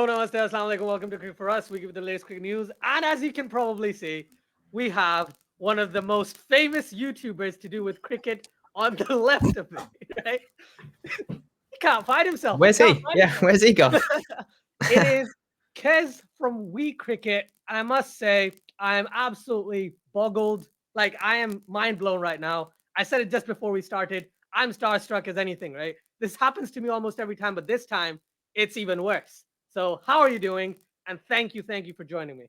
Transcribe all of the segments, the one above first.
Hello, namaste, assalamu alaikum. Welcome to Cricket for Us. We give you the latest cricket news. And as you can probably see, we have one of the most famous YouTubers to do with cricket on the left of me, right? He can't find himself. Where's he? Yeah, where's he gone? It is Kez from We Cricket. And I must say, I am absolutely boggled. Like, I am mind blown right now. I said it just before we started. I'm starstruck as anything, right? This happens to me almost every time, but this time it's even worse. So, how are you doing? And thank you for joining me.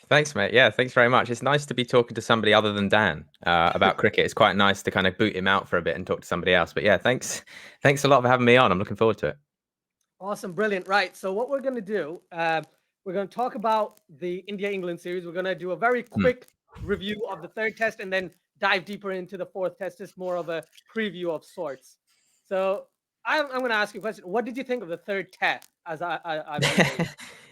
Thanks, mate. Yeah, thanks very much. It's nice to be talking to somebody other than Dan about cricket. It's quite nice to kind of boot him out for a bit and talk to somebody else. But yeah, thanks a lot for having me on. I'm looking forward to it. Awesome, brilliant. Right. So, what we're going to do, we're going to talk about the India-England series. We're going to do a very quick review of the third test and then dive deeper into the fourth test. Just more of a preview of sorts. So, I'm going to ask you a question. What did you think of the third test?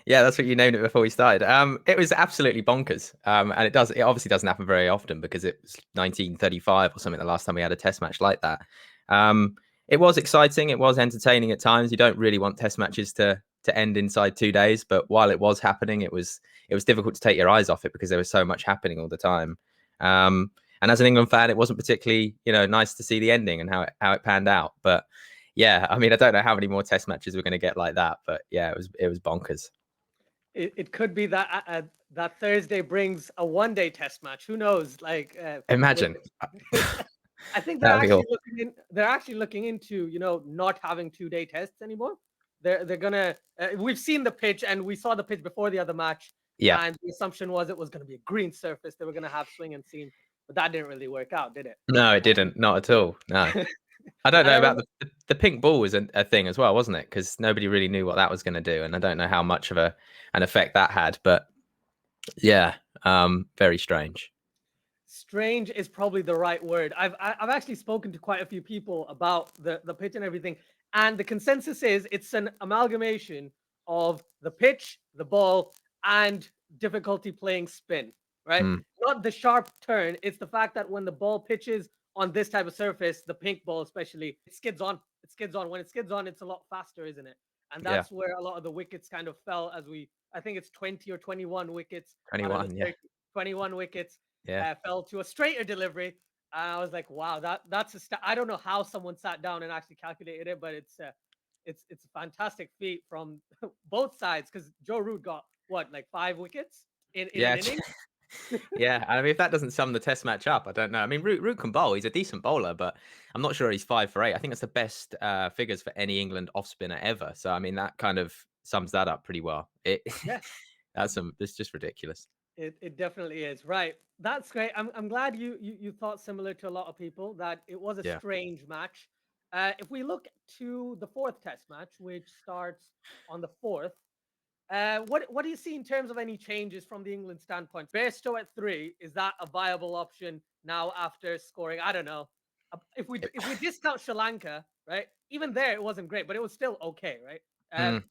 Yeah, that's what you named it before we started. It was absolutely bonkers. And it obviously doesn't happen very often because it was 1935 or something the last time we had a test match like that. It was exciting. It was entertaining at times. You don't really want test matches to end inside 2 days, but while it was happening, it was difficult to take your eyes off it because there was so much happening all the time. And as an England fan, it wasn't particularly, nice to see the ending and how it panned out. But yeah, I mean, I don't know how many more test matches we're going to get like that, but yeah, it was bonkers. It could be that that Thursday brings a one-day test match. Who knows? Like, imagine. I think they're actually looking into not having 2-day tests anymore. They're gonna. We've seen the pitch and we saw the pitch before the other match. Yeah. And the assumption was it was going to be a green surface. They were going to have swing and seam, but that didn't really work out, did it? No, it didn't. Not at all. No. I don't know about the pink ball was a thing as well, wasn't it? Because nobody really knew what that was going to do, and I don't know how much of an effect that had. But yeah, very strange. Strange is probably the right word. I've actually spoken to quite a few people about the pitch and everything, and the consensus is it's an amalgamation of the pitch, the ball, and difficulty playing spin. Right? Not the sharp turn. It's the fact that when the ball pitches on this type of surface, the pink ball especially, it skids on. It skids on. When it skids on, it's a lot faster, isn't it? And that's where a lot of the wickets kind of fell. I think it's 20 or 21 wickets. 21, yeah. 21 wickets. Yeah. Fell to a straighter delivery. I was like, wow, that's I don't know how someone sat down and actually calculated it, but it's a fantastic feat from both sides because Joe Root got what, like 5 wickets in an inning. Yeah, I mean, if that doesn't sum the test match up, I don't know. I mean, Root can bowl. He's a decent bowler, but I'm not sure he's 5 for 8. I think that's the best figures for any England off spinner ever. So, I mean, that kind of sums that up pretty well. It's just ridiculous. It definitely is. Right. That's great. I'm glad you thought similar to a lot of people that it was a strange match. If we look to the fourth test match, which starts on the 4th, what do you see in terms of any changes from the England standpoint? Bairstow at 3, is that a viable option now after scoring? I don't know. If we discount Sri Lanka, right? Even there it wasn't great, but it was still okay, right?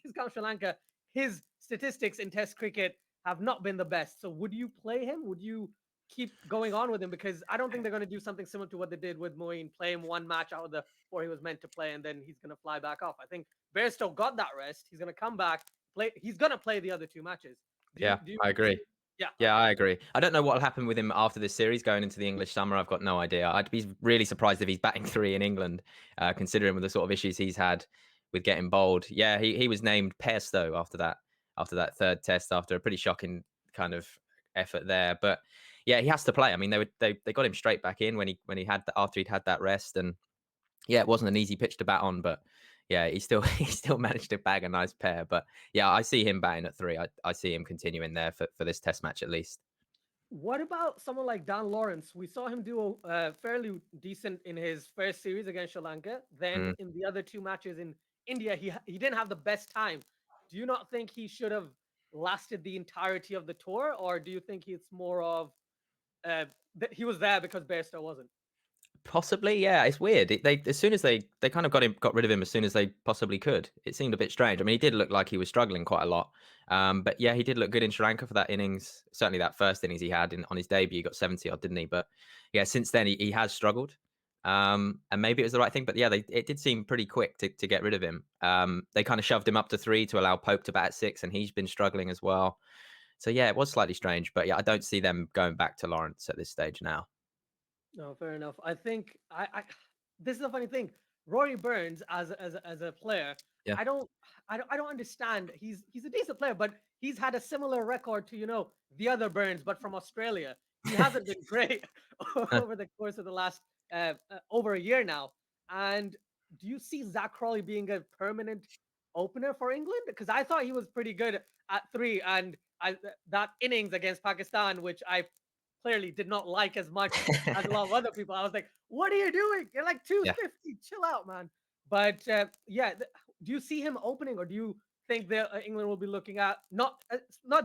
Discount Sri Lanka, his statistics in Test cricket have not been the best. So would you play him? Would you keep going on with him? Because I don't think they're going to do something similar to what they did with Moeen, play him one match out of the 4 he was meant to play, and then he's going to fly back off. I think Bairstow got that rest. He's going to come back. He's gonna play the other 2 matches. I agree. Yeah, I agree. I don't know what will happen with him after this series going into the English summer. I've got no idea. I'd be really surprised if he's batting 3 in England, considering with the sort of issues he's had with getting bowled. Yeah, he was named Bairstow after that third test after a pretty shocking kind of effort there. But yeah, he has to play. I mean, they got him straight back in when he had after he'd had that rest, and yeah, it wasn't an easy pitch to bat on, but yeah, he still managed to bag a nice pair. But yeah, I see him batting at 3. I see him continuing there for this test match at least. What about someone like Dan Lawrence? We saw him do fairly decent in his first series against Sri Lanka. Then in the other 2 matches in India, he didn't have the best time. Do you not think he should have lasted the entirety of the tour, or do you think it's more of he was there because Bairstow wasn't? Possibly, yeah. It's weird. As soon as they kind of got rid of him as soon as they possibly could. It seemed a bit strange. I mean, he did look like he was struggling quite a lot. But yeah, he did look good in Sri Lanka for that innings. Certainly that first innings he had on his debut, he got 70 odd, didn't he? But yeah, since then he has struggled. And maybe it was the right thing, but yeah, it did seem pretty quick to get rid of him. They kind of shoved him up to 3 to allow Pope to bat at 6, and he's been struggling as well. So yeah, it was slightly strange, but yeah, I don't see them going back to Lawrence at this stage now. No, fair enough. I think I this is the funny thing. Rory Burns as a player, Yeah. I don't I don't understand. He's a decent player, but he's had a similar record to, the other Burns, but from Australia. He hasn't been great over the course of the last over a year now. And do you see Zach Crawley being a permanent opener for England? Because I thought he was pretty good at 3, and that innings against Pakistan, which I clearly did not like as much as a lot of other people. I was like, "What are you doing? You're like Yeah. 250. Chill out, man." But yeah, do you see him opening, or do you think that England will be looking at not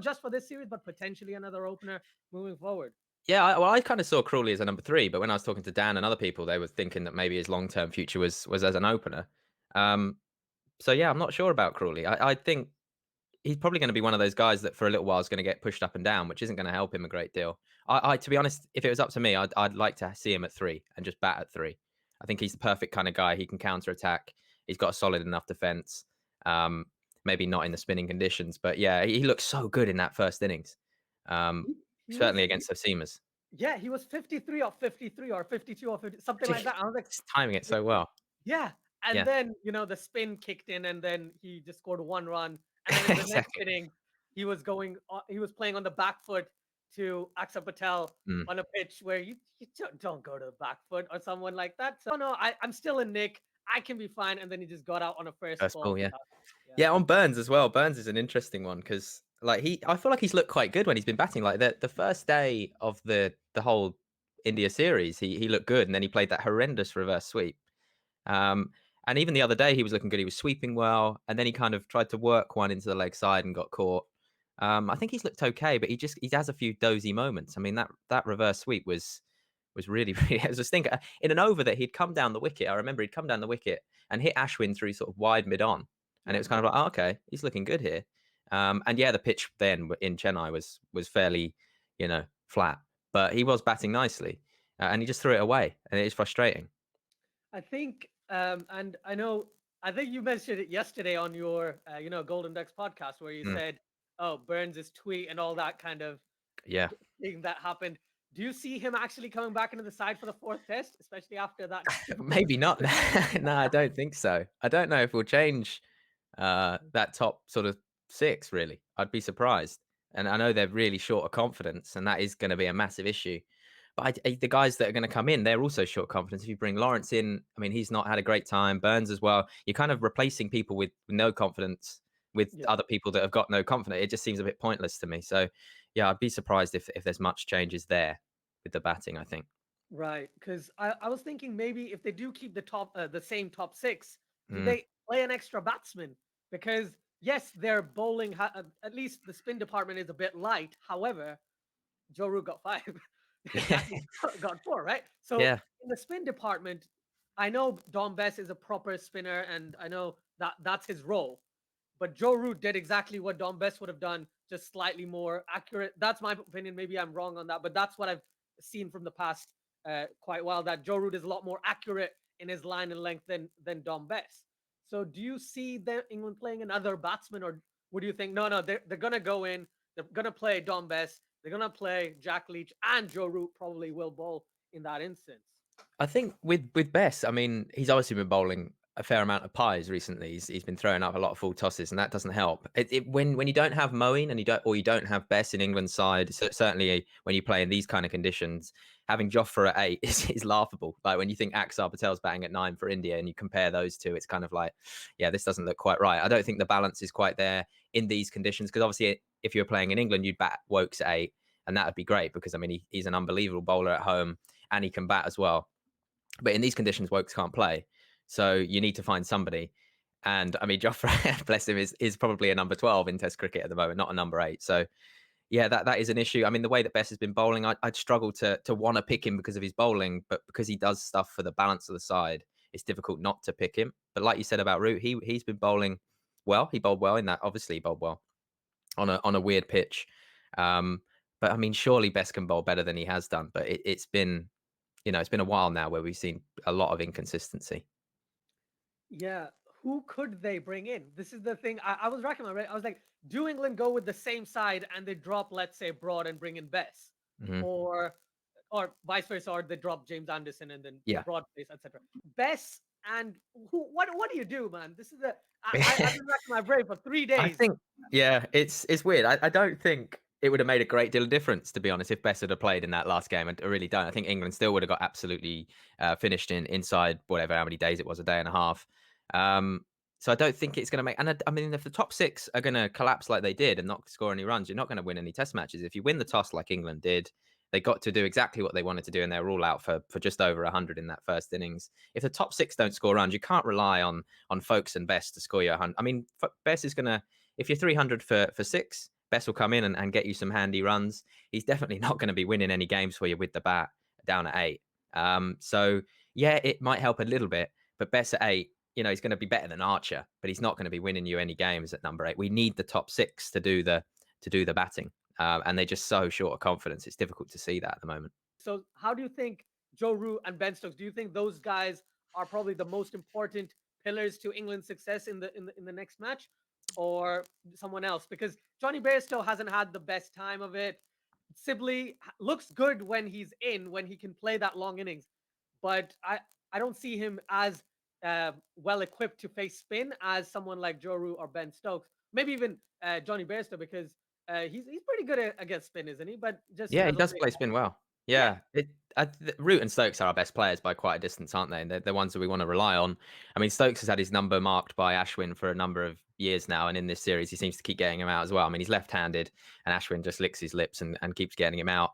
just for this series, but potentially another opener moving forward? Yeah, well, I kind of saw Crawley as a number 3, but when I was talking to Dan and other people, they were thinking that maybe his long-term future was as an opener. Um, so yeah, I'm not sure about Crawley. I think he's probably going to be one of those guys that for a little while is going to get pushed up and down, which isn't going to help him a great deal. To be honest, if it was up to me, I'd like to see him at 3 and just bat at 3. I think he's the perfect kind of guy. He can counter attack. He's got a solid enough defense. Um, Maybe not in the spinning conditions, but yeah, he looked so good in that first innings. Um, He Certainly was against the seamers. yeah, he was 53 or 53 or 52 or 50, something like that. I was like, He's timing it so well. yeah. And Yeah, then, the spin kicked in, and then he just scored 1 run. And then in the next exactly. inning, he was playing on the back foot to Aksa Patel Mm. on a pitch where you don't go to the back foot or someone like that. So no, I'm still in Nick. I can be fine. And then he just got out on a first First ball. ball, yeah. Yeah. Yeah, on Burns as well. Burns is an interesting one because like I feel like he's looked quite good when he's been batting. Like the first day of the whole India series, he looked good, and then he played that horrendous reverse sweep. Um, and even the other day, he was looking good. He was sweeping well, and then he kind of tried to work one into the leg side and got caught. I think he's looked okay, but he has a few dozy moments. I mean that reverse sweep was really, really. I was just thinking in an over that he'd come down the wicket. I remember he'd come down the wicket and hit Ashwin through sort of wide mid on, and it Yeah. was kind of like, oh, okay, he's looking good here. And yeah, the pitch then in Chennai was fairly, flat, but he was batting nicely, and he just threw it away, and it is frustrating. I think, and I think you mentioned it yesterday on your, Golden Ducks podcast, where you Mm, said, "Oh, Burns' tweet and all that kind of yeah, thing that happened." Do you see him actually coming back into the side for the fourth test, especially after that stupid? maybe not. No, I don't think so. I don't know if we'll change that top sort of 6. Really, I'd be surprised. And I know they're really short of confidence, and that is going to be a massive issue. But the guys that are going to come in, they're also short of confidence. If you bring Lawrence in, I mean, he's not had a great time. Burns as well. You're kind of replacing people with no confidence with Yeah, other people that have got no confidence. It just seems a bit pointless to me. So, yeah, I'd be surprised if there's much changes there with the batting. I think. right. Because I was thinking maybe if they do keep the same top six, do Mm. they play an extra batsman? Because yes, their bowling at least the spin department is a bit light. However, Joe Root got 5. Jack Leach got 4, right? So Yeah. in the spin department, I know Dom Bess is a proper spinner, and I know that that's his role. But Joe Root did exactly what Dom Bess would have done, just slightly more accurate. That's my opinion. Maybe I'm wrong on that, but that's what I've seen from the past quite well. That Joe Root is a lot more accurate in his line and length than Dom Bess. So do you see England playing another batsman, or would you think no, they're gonna go in, they're gonna play Dom Bess, they're gonna play Jack Leach, and Joe Root probably will bowl in that instance? I think with Bess, I mean, he's obviously been bowling a fair amount of pies recently. He's been throwing up a lot of full tosses, and that doesn't help. When you don't have Moeen and you don't have Bess in England's side, certainly when you play in these kind of conditions, having Jofra at 8 is laughable. Like when you think Axar Patel's batting at 9 for India, and you compare those two, it's kind of like, yeah, this doesn't look quite right. I don't think the balance is quite there in these conditions because obviously, if you were playing in England, you'd bat Wokes at 8, and that would be great because I mean he's an unbelievable bowler at home and he can bat as well. But in these conditions, Wokes can't play. So you need to find somebody. And I mean, Joffrey, bless him, is probably a number 12 in Test cricket at the moment, not a number 8. So yeah, that is an issue. I mean, the way that Bess has been bowling, I'd struggle to want to pick him because of his bowling, but because he does stuff for the balance of the side, it's difficult not to pick him. But like you said about Root, he's been bowling well. He bowled well in that. Obviously, he bowled well on a weird pitch. But I mean, surely Bess can bowl better than he has done. But it's been it's been a while now where we've seen a lot of inconsistency. Yeah, who could they bring in? This is the thing. I was racking my brain. I was like, do England go with the same side and they drop, let's say, Broad and bring in Bess, Hmm. or vice versa, or they drop James Anderson and then Yeah. Broad plays, etc. Bess and who? What do you do, man? This is the I've been racking my brain for three I days. think, yeah, it's weird. I don't think it would have made a great deal of difference, to be honest, if Best had played in that last game. I really don't. I think England still would have got absolutely finished inside whatever how many days it was, a day and a half. Um, so I don't think it's going to make. And I mean, if the top six are going to collapse like they did and not score any runs, you're not going to win any Test matches. If you win the toss like England did, they got to do exactly what they wanted to do, and they were all out for just over 100 in that first innings. If the top six don't score runs, you can't rely on Folks and Best to score you 100. I mean, Best is going to, if you're 300 for six, Best will come in and get you some handy runs. He's definitely not going to be winning any games for you with the bat down at 8. So yeah, it might help a little bit, but Best at 8, he's going to be better than Archer, but he's not going to be winning you any games at number 8. We need the top six to do the batting, and they're just so short of confidence. It's difficult to see that at the moment. So, how do you think Joe Root and Ben Stokes? Do you think those guys are probably the most important pillars to England's success in the next match, or someone else? Because Johnny Bairstow hasn't had the best time of it. Sibley looks good when he's in, when he can play that long innings, but I don't see him as well equipped to face spin as someone like Joe Root or Ben Stokes. Maybe even Johnny Bairstow, because he's pretty good against spin, isn't he? But just Yeah, he doesn't does play. play spin well. Yeah. Yeah, Root and Stokes are our best players by quite a distance, aren't they? They're the ones that we want to rely on. I mean, Stokes has had his number marked by Ashwin for a number of years now, and in this series, he seems to keep getting him out as well. I mean, he's left-handed, and Ashwin just licks his lips and keeps getting him out.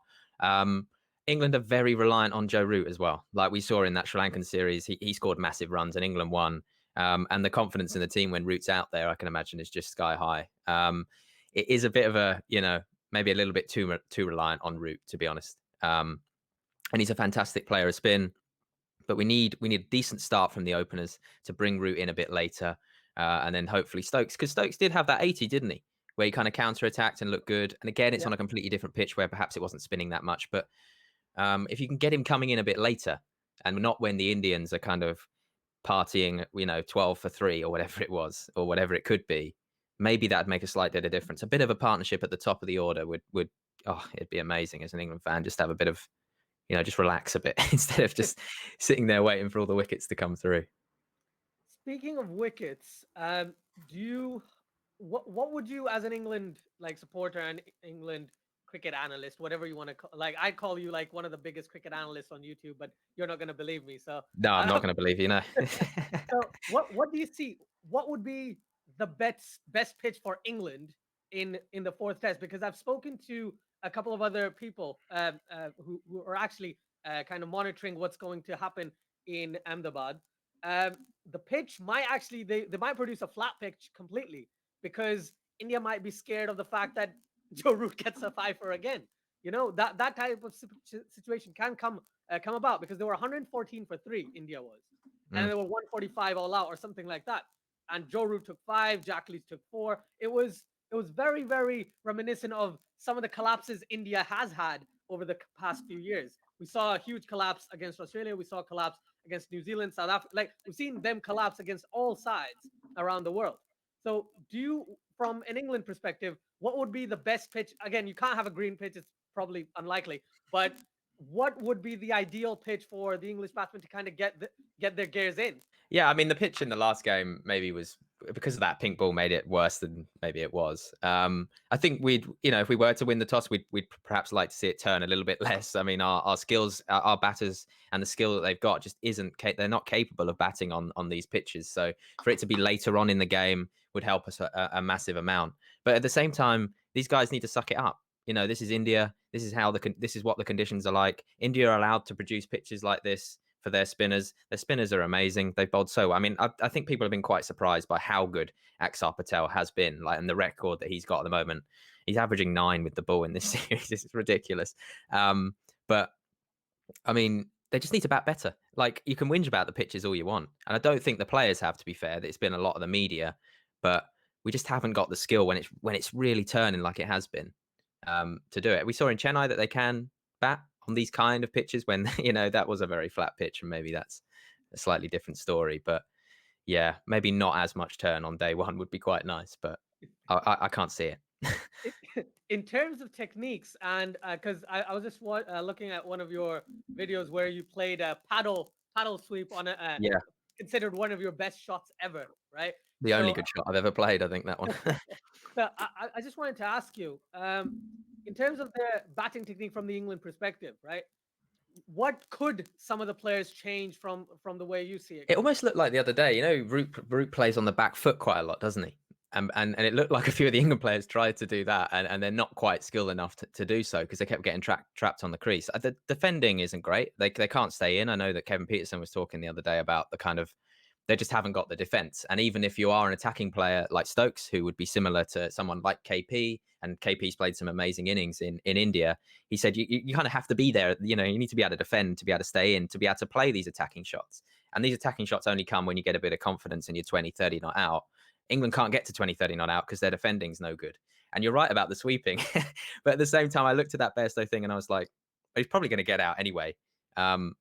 England are very reliant on Joe Root as well. Like we saw in that Sri Lankan series, he scored massive runs, and England won. And the confidence in the team when Root's out there, I can imagine, is just sky high. It is a bit of a, maybe a little bit too reliant on Root, to be honest. And he's a fantastic player of spin, but we need a decent start from the openers to bring Root in a bit later, and then hopefully Stokes, because Stokes did have that 80, didn't he? Where he kind of counter-attacked and looked good. And again, it's Yeah. on a completely different pitch where perhaps it wasn't spinning that much. But if you can get him coming in a bit later, and not when the Indians are kind of partying, 12 for 3 or whatever it was, or whatever it could be, maybe that'd make a slight bit of difference. A bit of a partnership at the top of the order would it'd be amazing as an England fan, just to have a bit of, just relax a bit instead of just sitting there waiting for all the wickets to come through. Speaking of wickets, do you what would you, as an England supporter and England cricket analyst, whatever you want to call, I'd call you like one of the biggest cricket analysts on YouTube, but you're not going to believe me. So, No, I'm not um, going to believe you. No. so what do you see? What would be the best pitch for England in the fourth test? Because I've spoken to a couple of other people who are actually kind of monitoring what's going to happen in Ahmedabad. Um, the pitch might actually, they might produce a flat pitch completely, because India might be scared of the fact that Joe Root gets a fifer again. That type of situation can come about, because they were 114 for 3, India was, and Mm. they were 145 all out or something like that. And Joe Root took 5, Jack Leach took 4. It was very, very reminiscent of some of the collapses India has had over the past few years. We saw a huge collapse against Australia. We saw a collapse against New Zealand, South Africa. Like, we've seen them collapse against all sides around the world. So, from an England perspective, what would be the best pitch? Again, you can't have a green pitch; it's probably unlikely. But what would be the ideal pitch for the English batsmen to kind of get their gears in? Yeah, I mean, the pitch in the last game maybe was, because of that pink ball, made it worse than maybe it was. I think if we were to win the toss, we'd perhaps like to see it turn a little bit less. I mean, our skills, our batters, and the skill that they've got just isn't. They're not capable of batting on these pitches. So for it to be later on in the game would help us a massive amount. But at the same time, these guys need to suck it up. This is India. This is this is what the conditions are like. India are allowed to produce pitches like this for their spinners. Their spinners are amazing. They've bowled so well. I mean, I think people have been quite surprised by how good Axar Patel has been, and the record that he's got at the moment. He's averaging 9 with the ball in this series. It's ridiculous. But I mean, they just need to bat better. Like, you can whinge about the pitches all you want, and I don't think the players have, to be fair. That it's been a lot of the media, but we just haven't got the skill when it's really turning like it has been, to do it. We saw in Chennai that they can bat on these kind of pitches when that was a very flat pitch, and maybe that's a slightly different story. But yeah, maybe not as much turn on day one would be quite nice, but I can't see it. In terms of techniques, and because I was just looking at one of your videos where you played a paddle sweep on a Yeah, considered one of your best shots ever, right? the only So, good shot I've ever played, I think that one. so I just wanted to ask you, in terms of the batting technique from the England perspective, right? What could some of the players change from the way you see it? It Because almost looked like the other day, Root plays on the back foot quite a lot, doesn't he? And it looked like a few of the England players tried to do that, and they're not quite skilled enough to do so because they kept getting trapped on the crease. The defending isn't great. They can't stay in. I know that Kevin Peterson was talking the other day about the kind of they just haven't got the defense. And even if you are an attacking player like Stokes, who would be similar to someone like KP, and KP's played some amazing innings in India, he said you kind of have to be there. You need to be able to defend, to be able to stay in, to be able to play these attacking shots. And these attacking shots only come when you get a bit of confidence and you're 20, 30 not out. England can't get to 20, 30 not out because their defending's no good. And you're right about the sweeping. But at the same time, I looked at that Bairstow thing and I was like, he's probably going to get out anyway. Um,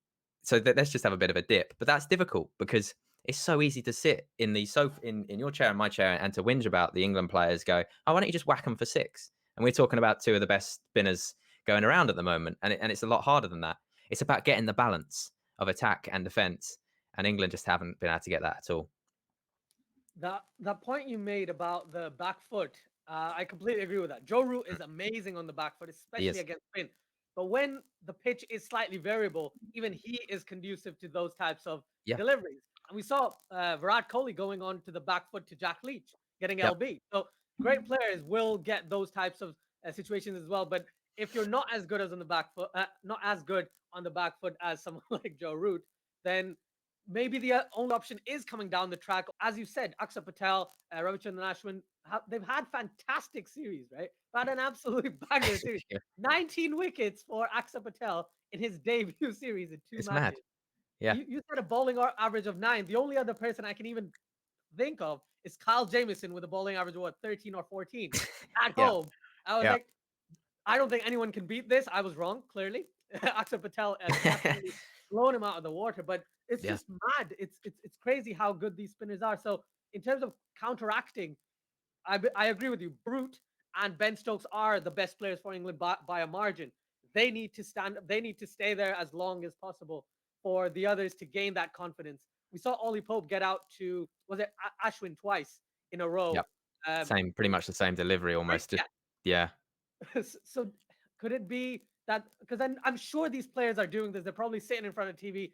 so let's just have a bit of a dip. But that's difficult because it's so easy to sit in the sofa in your chair and my chair and to whinge about the England players. Go, oh, why don't you just whack them for six? And we're talking about two of the best spinners going around at the moment, and it's a lot harder than that. It's about getting the balance of attack and defense, and England just haven't been able to get that at all. that point you made about the back foot, I completely agree with that. Joe Root is amazing on the back foot, He especially is. against spin. But when the pitch is slightly variable, even he is conducive to those types of Yeah. deliveries. And we saw Virat Kohli going on to the back foot to Jack Leach, getting Yep. LB. So great players will get those types of situations as well. But if you're not as good as on the back foot, not as good on the back foot as someone like Joe Root, then maybe the only option is coming down the track. As you said, Akshar Patel, Ravichandran Ashwin, they've had fantastic series, right? They've had an absolute banger series. Yeah. 19 wickets for Akshar Patel in his debut series in two It's mad. matches. Yeah. You said a bowling average of 9. The only other person I can even think of is Kyle Jamieson with a bowling average of 13 or 14 at Yeah. home. I was Yeah. like, I don't think anyone can beat this. I was wrong, clearly. Akshar Patel has absolutely blown him out of the water, but it's Yeah. just mad. It's crazy how good these spinners are. So in terms of counteracting, I agree with you. Brute and Ben Stokes are the best players for England by a margin. They need to stand. They need to stay there as long as possible for the others to gain that confidence. We saw Ollie Pope get out to was it Ashwin twice in a row. Yep. Same, pretty much the same delivery Right? almost. Just Yeah, yeah. so could it be that because I'm sure these players are doing this, they're probably sitting in front of TV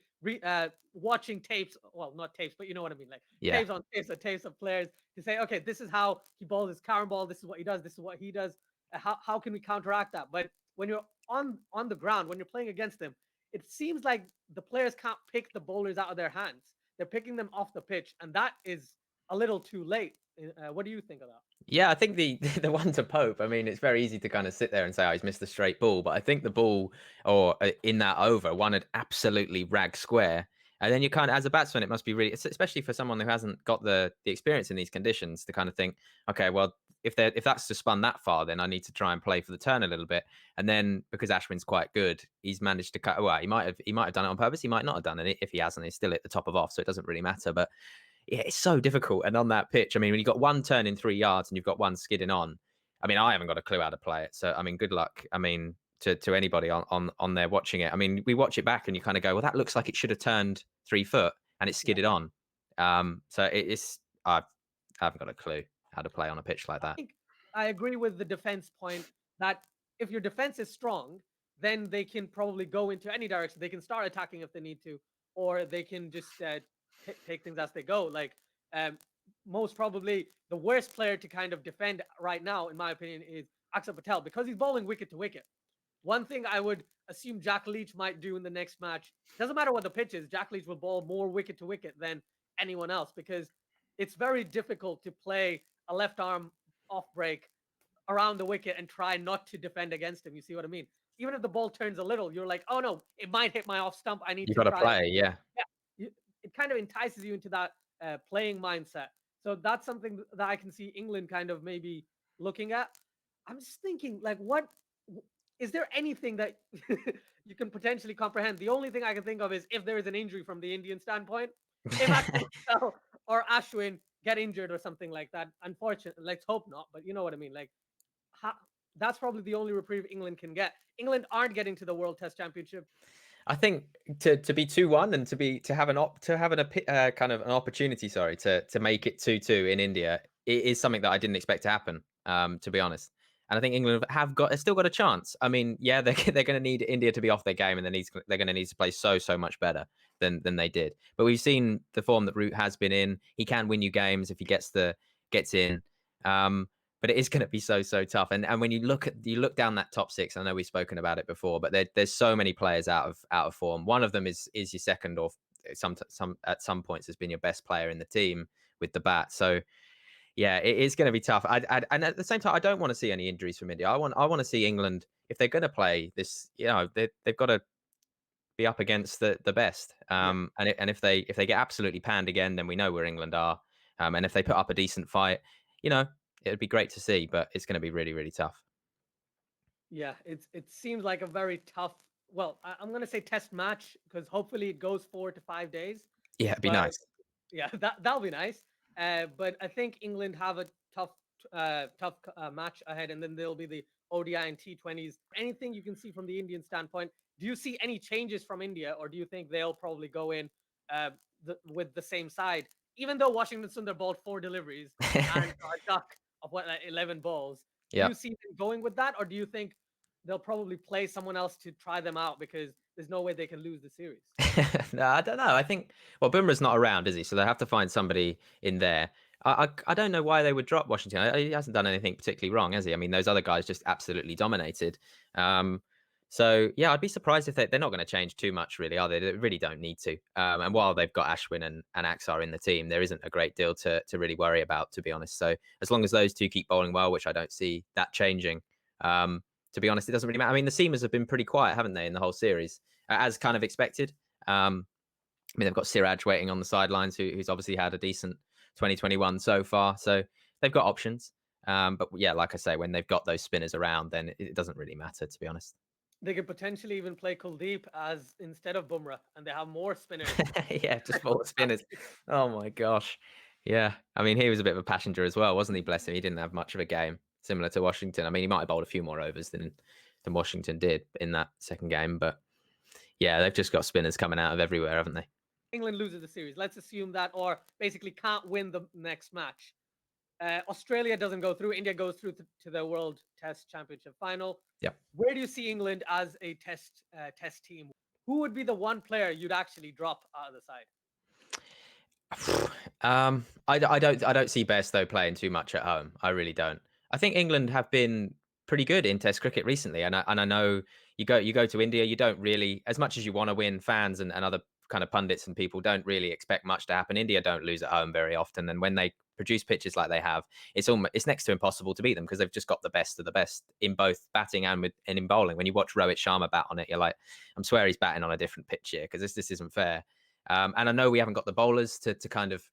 watching tapes, well, not tapes, but you know what I mean, like Yeah. tapes on tapes of players to say, okay, this is how he bowls his current ball, this is what he does, this is what he does. How can we counteract that? But when you're on the ground, when you're playing against them, it seems like the players can't pick the bowlers out of their hands. They're picking them off the pitch, and that is a little too late. What do you think of that? Yeah, I think the the one to Pope. I mean, it's very easy to kind of sit there and say, "Oh, he's missed a straight ball," but I think the ball, or in that over, one had absolutely ragged square. And then you kind of, as a batsman, it must be really, especially for someone who hasn't got the experience in these conditions, to kind of think, okay, well, if that's just spun that far, then I need to try and play for the turn a little bit. And then because Ashwin's quite good, he's managed to cut. Well, he might have done it on purpose. He might not have done it. If he hasn't, he's still at the top of off, so it doesn't really matter. But yeah, it's so difficult. And on that pitch, I mean, when you've got one turn in 3 yards and you've got one skidding on, I mean, I haven't got a clue how to play it. So, I mean, good luck. I mean, to anybody on there watching it. I mean, we watch it back and you kind of go, well, that looks like it should have turned 3 foot and it Yeah. skidded on. So I haven't got a clue how to play on a pitch like I that. think I agree with the defense point that if your defense is strong, then they can probably go into any direction. They can start attacking if they need to, or they can just take things as they go. Like um, most probably, the worst player to kind of defend right now, in my opinion, is Akshar Patel because he's bowling wicket to wicket. One thing I would assume Jack Leach might do in the next match, doesn't matter what the pitch is, Jack Leach will bowl more wicket to wicket than anyone else because it's very difficult to play a left arm off break around the wicket and try not to defend against him. You see what I mean? Even if the ball turns a little, you're like, oh no, it might hit my off stump. I need You've to got to try. play. Yeah. Yeah, it kind of entices you into that playing mindset. So that's something that I can see England kind of maybe looking at. I'm just thinking, like, what is there anything that you can potentially comprehend? The only thing I can think of is if there is an injury from the Indian standpoint. If Akshar Patel or Ashwin get injured or something like that, unfortunately, let's hope not. But you know what I mean. Like, how, that's probably the only reprieve England can get. England aren't getting to the World Test Championship. I think to be 2-1 and to have kind of an opportunity, sorry, to make it 2-2 in India, it is something that I didn't expect to happen. To be honest, and I think England have still got a chance. I mean, yeah, they're going to need India to be off their game, and they're going to need to play so much better than they did. But we've seen the form that Root has been in. He can win you games if he gets in. But it is going to be so tough. And when you look down that top six, I know we've spoken about it before, but there's so many players out of form. One of them is your second, or some at some points has been your best player in the team with the bat. So yeah, it is going to be tough. And at the same time, I don't want to see any injuries from India. I want to see England, if they're going to play this, they've got to be up against the best. Yeah. And if they get absolutely panned again, then we know where England are. And if they put up a decent fight, it'd be great to see, but it's going to be really tough. Yeah, it seems like a very tough. Well, I'm gonna say test match because hopefully it goes 4 to 5 days. Yeah, it'd be But nice. yeah, that'll be nice. But I think England have a tough match ahead, and then there'll be the ODI and T20s. Anything you can see from the Indian standpoint? Do you see any changes from India, or do you think they'll probably go in with the same side? Even though Washington Sundar bowled 4 deliveries and a duck of 11 balls, do Yeah. you see them going with that, or do you think they'll probably play someone else to try them out because there's no way they can lose the series? No, I don't know. I think Boomer's not around, is he? So they have to find somebody in there. I don't know why they would drop Washington. He hasn't done anything particularly wrong, has he? I mean, those other guys just absolutely dominated. So yeah, I'd be surprised if they're not going to change too much, really, are they? They really don't need to. And while they've got Ashwin and Axar in the team, there isn't a great deal to really worry about, to be honest. So as long as those two keep bowling well, which I don't see that changing, to be honest, it doesn't really matter. I mean, the seamers have been pretty quiet, haven't they, in the whole series, as kind of expected. I mean, they've got Siraj waiting on the sidelines, who's obviously had a decent 2021 so far. So they've got options. But yeah, like I say, when they've got those spinners around, then it doesn't really matter, to be honest. They could potentially even play Kuldeep as instead of Bumrah, and they have more spinners. Yeah, just four spinners. Oh my gosh. Yeah. I mean, he was a bit of a passenger as well, wasn't he? Bless him. He didn't have much of a game, similar to Washington. I mean, he might have bowled a few more overs than Washington did in that second game, but yeah, they've just got spinners coming out of everywhere, haven't they? England loses the series. Let's assume that, or basically can't win the next match. Australia doesn't go through. India goes through to the World Test Championship final. Yeah. Where do you see England as a test team? Who would be the one player you'd actually drop out of the side? I don't see Bairstow playing too much at home. I really don't. I think England have been pretty good in Test cricket recently, and I know you go to India, you don't really, as much as you want to win, fans and other kind of pundits and people don't really expect much to happen. India don't lose at home very often, and when they produce pitches like they have, it's next to impossible to beat them because they've just got the best of the best in both batting and in bowling. When you watch Rohit Sharma bat on it, you're like, I swear he's batting on a different pitch here because this isn't fair. And I know we haven't got the bowlers to kind of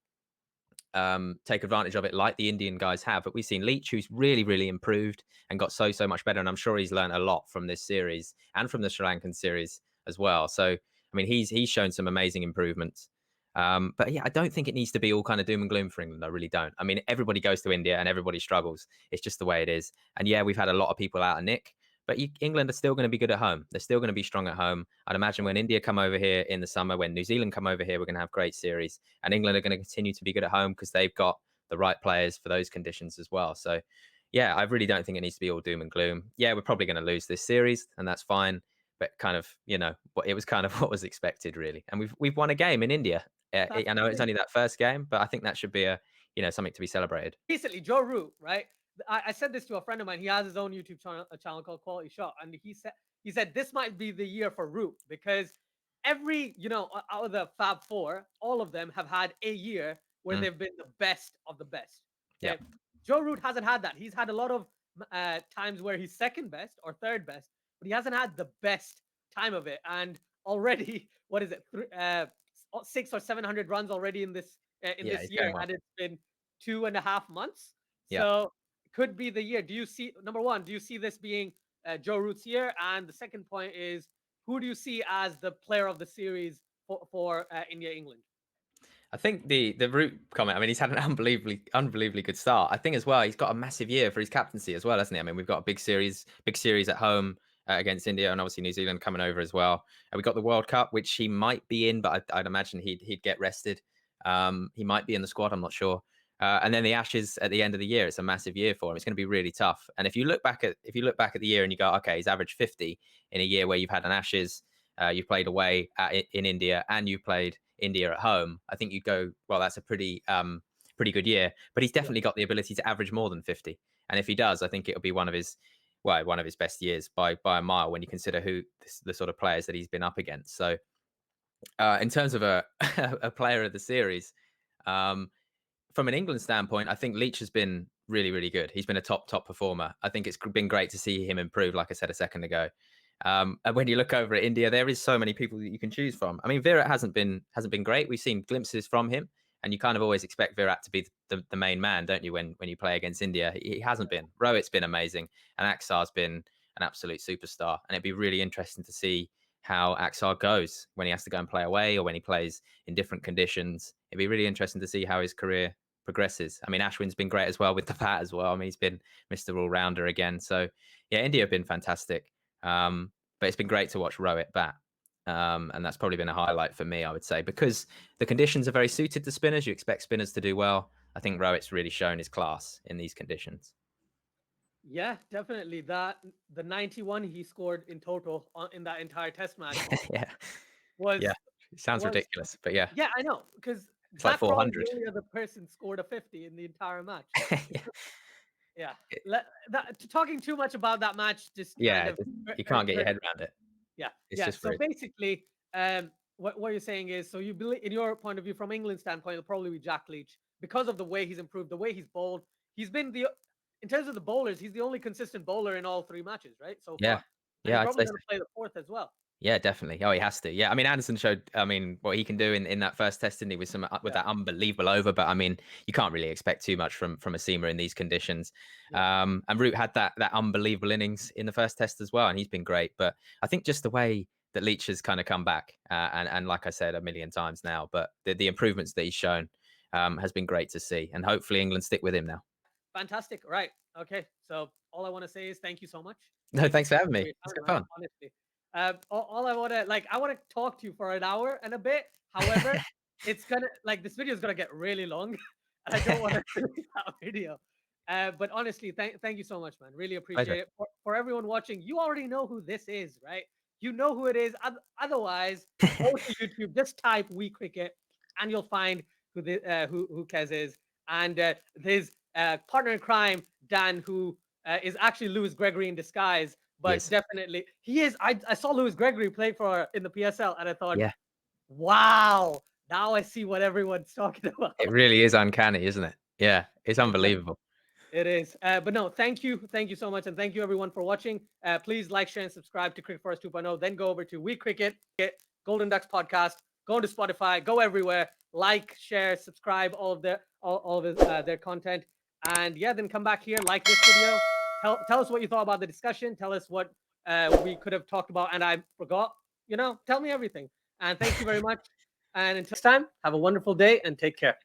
take advantage of it like the Indian guys have, but we've seen Leach, who's really improved and got so much better, and I'm sure he's learned a lot from this series and from the Sri Lankan series as well. So I mean, he's shown some amazing improvements. But yeah, I don't think it needs to be all kind of doom and gloom for England. I really don't. I mean, everybody goes to India and everybody struggles. It's just the way it is. And yeah, we've had a lot of people out of nick, but England are still going to be good at home. They're still going to be strong at home. I'd imagine when India come over here in the summer, when New Zealand come over here, we're going to have great series. And England are going to continue to be good at home because they've got the right players for those conditions as well. So yeah, I really don't think it needs to be all doom and gloom. Yeah, we're probably going to lose this series, and that's fine. But kind of, it was kind of what was expected, really. And we've won a game in India. I know it's only that first game, but I think that should be something to be celebrated. Recently, Joe Root, right? I said this to a friend of mine. He has his own YouTube channel called Quality Shot, and he said this might be the year for Root because every out of the Fab Four, all of them have had a year where they've been the best of the best. Yeah. Okay? Joe Root hasn't had that. He's had a lot of times where he's second best or third best, but he hasn't had the best time of it. And already, what is it? 600 or 700 runs already in this He's year, going well. and it's been 2.5 months. Yeah. So could be the year. Do you see, number one, do you see this being Joe Root's year? And the second point is, who do you see as the player of the series for India England? I think the Root comment, I mean, he's had an unbelievably good start. I think as well, he's got a massive year for his captaincy as well, hasn't he? I mean, we've got a big series at home against India, and obviously New Zealand coming over as well. And we got the World Cup, which he might be in, but I'd imagine he'd get rested. He might be in the squad, I'm not sure. And then the Ashes at the end of the year, it's a massive year for him. It's going to be really tough. And if you look back at the year and you go, okay, he's averaged 50 in a year where you've had an Ashes, you've played away in India, and you played India at home, I think you'd go, well, that's a pretty good year. But he's definitely got the ability to average more than 50. And if he does, I think it'll be one of his best years by a mile when you consider the sort of players that he's been up against. So in terms of a a player of the series, from an England standpoint, I think Leach has been really good. He's been a top performer. I think it's been great to see him improve, like I said a second ago. And when you look over at India, there is so many people that you can choose from. I mean, Virat hasn't been great. We've seen glimpses from him, and you kind of always expect Virat to be the main man, don't you? When you play against India, he hasn't been. Rohit's been amazing, and Aksar's been an absolute superstar. And it'd be really interesting to see how Aksar goes when he has to go and play away or when he plays in different conditions. It'd be really interesting to see how his career progresses. I mean, Ashwin's been great as well with the bat as well. I mean, he's been Mr. All-Rounder again. So yeah, India have been fantastic. But it's been great to watch Rohit bat. And that's probably been a highlight for me, I would say, because the conditions are very suited to spinners. You expect spinners to do well. I think Rohit's really shown his class in these conditions. Yeah, definitely. The 91 he scored in total in that entire test match. Yeah. Was it sounds ridiculous, but yeah. Yeah, I know, because it's like 400. The only other person scored a 50 in the entire match. Yeah. Talking too much about that match just kind of you can't get your head around it. Yeah. It's just so basically, what you're saying is, so you believe, in your point of view, from England's standpoint, it'll probably be Jack Leach because of the way he's improved, the way he's bowled. He's been in terms of the bowlers, he's the only consistent bowler in all three matches, right? So far. And he's probably going to play the fourth as well. Yeah, definitely. Oh, he has to. Yeah, I mean, Anderson showed, what he can do in that first test, didn't he, with that unbelievable over. But I mean, you can't really expect too much from a seamer in these conditions. And Root had that unbelievable innings in the first test as well, and he's been great. But I think just the way that Leach has kind of come back, and like I said a million times now, but the improvements that he's shown has been great to see, and hopefully England stick with him now. Fantastic. Right. Okay. So all I want to say is thank you so much. No, thanks for having me. It's been fun. Honestly. All I want to talk to you for an hour and a bit. However, it's gonna this video is gonna get really long, and I don't want to finish that video. But honestly, thank you so much, man. Really appreciate it. For everyone watching, you already know who this is, right? You know who it is. Otherwise, go to YouTube, just type "We Cricket," and you'll find who Kez is, and his partner in crime, Dan, who is actually Lewis Gregory in disguise. But definitely, he is. I saw Lewis Gregory play in the PSL, and I thought, wow, now I see what everyone's talking about. It really is uncanny, isn't it? Yeah, it's unbelievable. It is. But no, thank you so much, and thank you everyone for watching. Please like, share, and subscribe to Cricket Forest 2.0. Then go over to We Cricket, Golden Ducks podcast. Go to Spotify. Go everywhere. Like, share, subscribe, all of their content, and then come back here, like this video. Tell us what you thought about the discussion. Tell us what we could have talked about and I forgot. Tell me everything. And thank you very much. And until next time, have a wonderful day and take care.